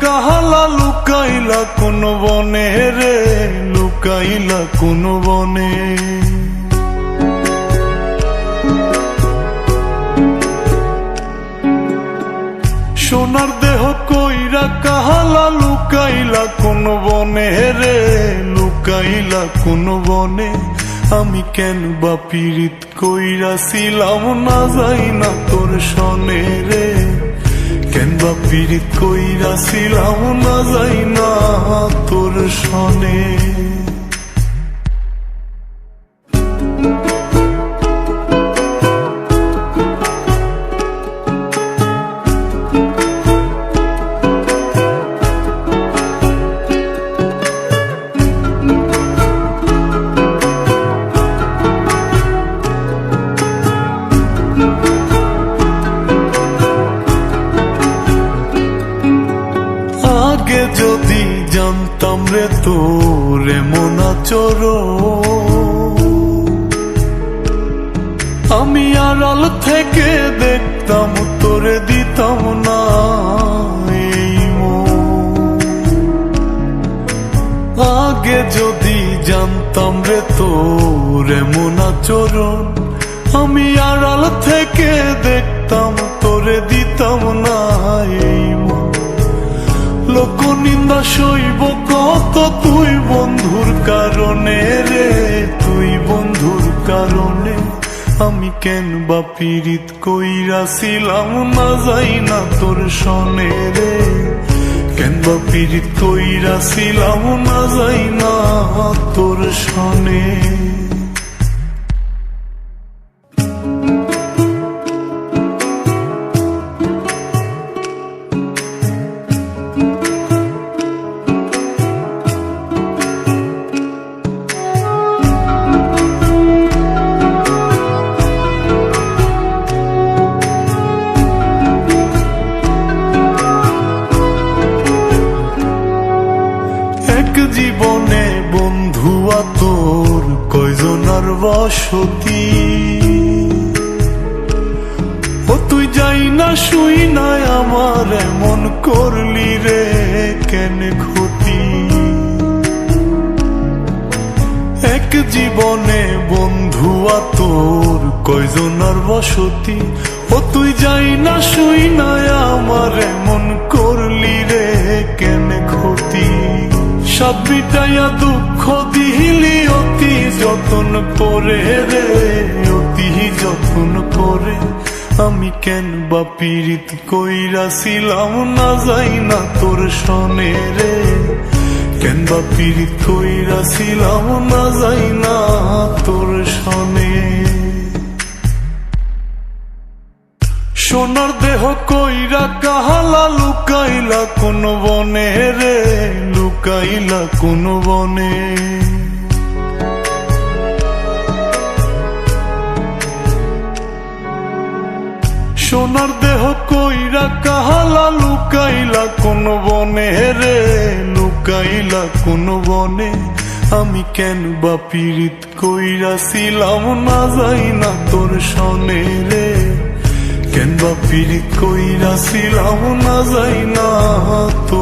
কাহালা লুকাইলা কোন বনে রে, লুকাইলা কোন বনে। সোনার দেহ কইরা কাহালা লুকাইলা কোন বনে রে, লুকাইলা কোন বনে। আমি কেন বা পীড়িত কইরাছিলাম না যাই না তোর সনে রে, কেন বা পীড়িত কইরাছিলাম না যাই না তোর সনে। আগে যদি জানতাম রে তোর এমন আচরণ, আমি আড়াল থেকে দেখতাম তোরে দিতাম না এই মন। আগে যদি জানতাম রে তোর এমন আচরণ, আমি আড়াল থেকে দেখতাম তোরে দিতাম না এই মন। লোক নিন্দা সইব কত তুই বন্ধুর কারণে রে, তুই বন্ধুর কারণে। আমি কেন বা পীড়িত কইরাছিলাম না যাই না তোর সনে রে, কেন বা পীড়িত কইরাছিলাম না যাই না তোর সনে। জীবনে বন্ধু তোর কয়জনার বসতি, ও তুই যাই না শুই নাই আমার এমন করলি রে কেন ক্ষতি। এক জীবনে বন্ধু তোর কয়জনার বসতি, ও তুই যাই না শুই নাই আমার এমন করলি রে কেন ক্ষতি। সাত বিটাইয়া দুঃখ দিলি অতি যতন করে রে, অতি যতন করে। আমি কেন বা পীড়িত কইরাছিলাম না যাই না তোর সনে রে, কেন বা পীড়িত কইরাছিলাম না যাই না তোর সনে। সোনার দেহ কইরা কাহালা লুকাইলা কোন বনে রে, লুকাইলা কোন বনে। সোনার দেহ কইরা কাহালা লুকাইলা কোন বনে রে, লুকাইলা কোন বনে। আমি কেন বা পীড়িত কইরাছিলাম না যাই না তোর সনে রে, কেন বা পীড়িত কইরাছিলাম না যাই না তোর